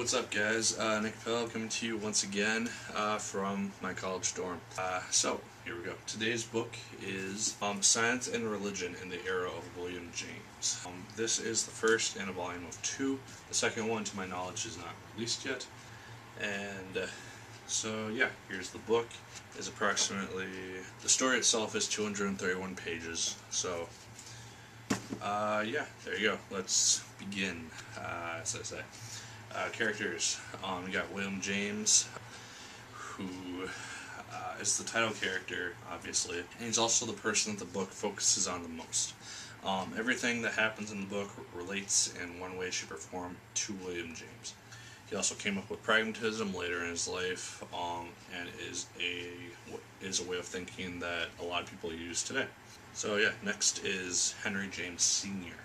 What's up, guys? Nick Pell coming to you once again from my college dorm. So, here we go. Today's book is Science and Religion in the Era of William James. This is the first in a volume of two. The second one, to my knowledge, is not released yet. And so, yeah, here's the book. It's approximately... The story itself is 231 pages. So, yeah, there you go. Let's begin, as I say. Characters. We got William James, who is the title character, obviously, and he's also the person that the book focuses on the most. Everything that happens in the book relates in one way, shape, or form to William James. He also came up with pragmatism later in his life, and is a way of thinking that a lot of people use today. So yeah, next is Henry James Sr.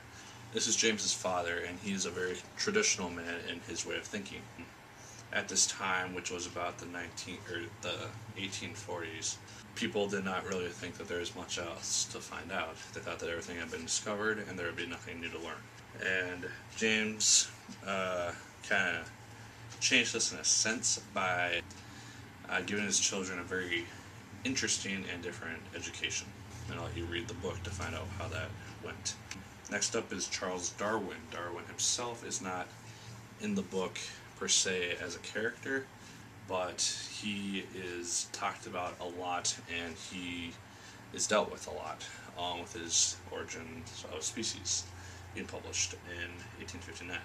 This is James's father, and he's a very traditional man in his way of thinking. At this time, which was about the 1840s, people did not really think that there was much else to find out. They thought that everything had been discovered and there would be nothing new to learn. And James kind of changed this in a sense by giving his children a very interesting and different education. And I'll let you read the book to find out how that went. Next up is Charles Darwin. Darwin himself is not in the book per se as a character, but he is talked about a lot and he is dealt with a lot with his Origins of Species being published in 1859.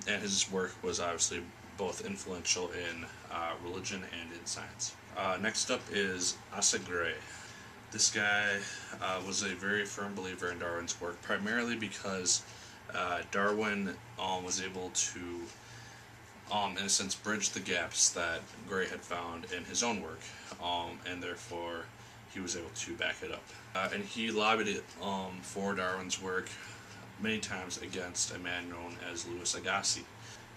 And his work was obviously both influential in religion and in science. Next up is Asa Gray. This guy was a very firm believer in Darwin's work, primarily because Darwin was able to, in a sense, bridge the gaps that Gray had found in his own work, and therefore he was able to back it up. And he lobbied it for Darwin's work many times against a man known as Louis Agassiz,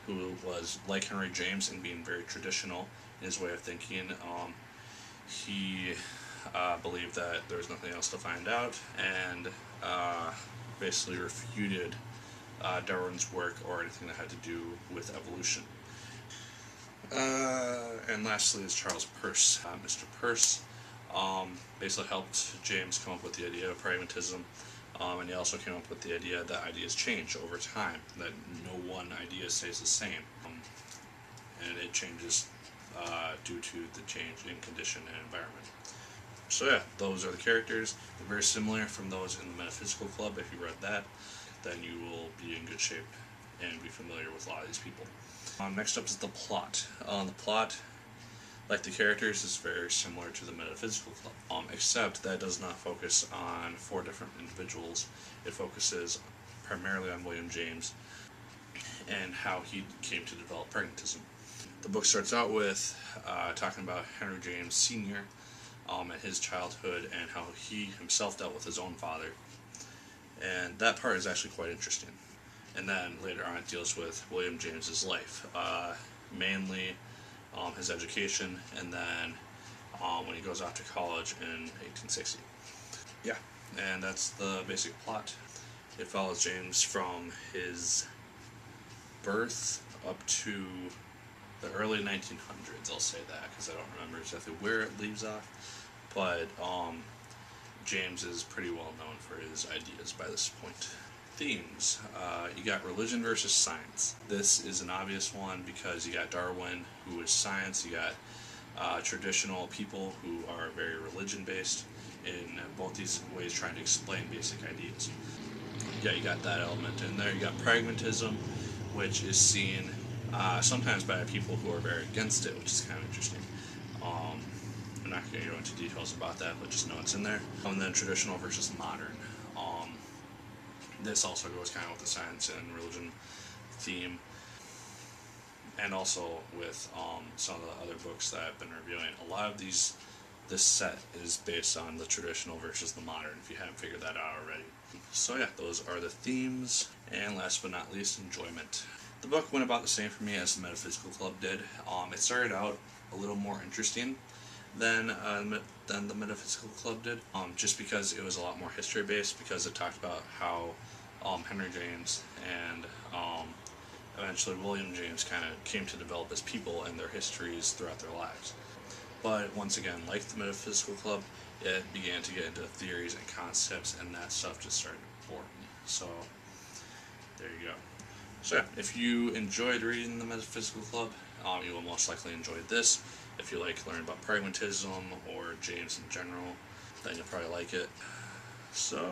who was like Henry James in being very traditional in his way of thinking. He believed that there was nothing else to find out, and basically refuted Darwin's work or anything that had to do with evolution. And lastly is Charles Peirce. Mr. Peirce basically helped James come up with the idea of pragmatism, and he also came up with the idea that ideas change over time, that no one idea stays the same, and it changes due to the change in condition and environment. So yeah, those are the characters. They're very similar from those in the Metaphysical Club. If you read that, then you will be in good shape and be familiar with a lot of these people. Next up is the plot. The plot, like the characters, is very similar to the Metaphysical Club, except that does not focus on four different individuals. It focuses primarily on William James and how he came to develop pragmatism. The book starts out with talking about Henry James Sr., and his childhood and how he himself dealt with his own father. And that part is actually quite interesting. And then later on it deals with William James's life, mainly his education, and then when he goes off to college in 1860. Yeah, and that's the basic plot. It follows James from his birth up to the early 1900s, I'll say that, because I don't remember exactly where it leaves off, but James is pretty well known for his ideas by this point. Themes. You got religion versus science. This is an obvious one because you got Darwin, who is science, you got traditional people who are very religion-based in both these ways trying to explain basic ideas. Yeah, you got that element in there. You got pragmatism, which is seen sometimes by people who are very against it, which is kind of interesting. I'm not going to go into details about that, but just know it's in there. And then traditional versus modern. This also goes kind of with the science and religion theme, and also with some of the other books that I've been reviewing. A lot of this set is based on the traditional versus the modern, if you haven't figured that out already. So yeah, those are the themes, and last but not least, enjoyment. The book went about the same for me as the Metaphysical Club did. It started out a little more interesting than the Metaphysical Club did, just because it was a lot more history based, because it talked about how Henry James and eventually William James kind of came to develop as people and their histories throughout their lives. But once again, like the Metaphysical Club, it began to get into theories and concepts, and that stuff just started boring. So, there you go. So yeah, if you enjoyed reading the Metaphysical Club, you will most likely enjoy this. If you like learning about pragmatism or James in general, then you'll probably like it. So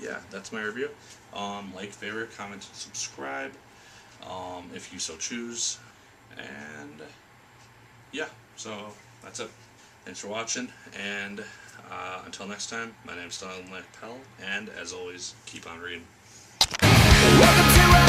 yeah, that's my review. Like, favorite, comment, and subscribe, if you so choose. And yeah, so that's it. Thanks for watching, and until next time, my name's Donald Pell, and as always, keep on reading. Welcome to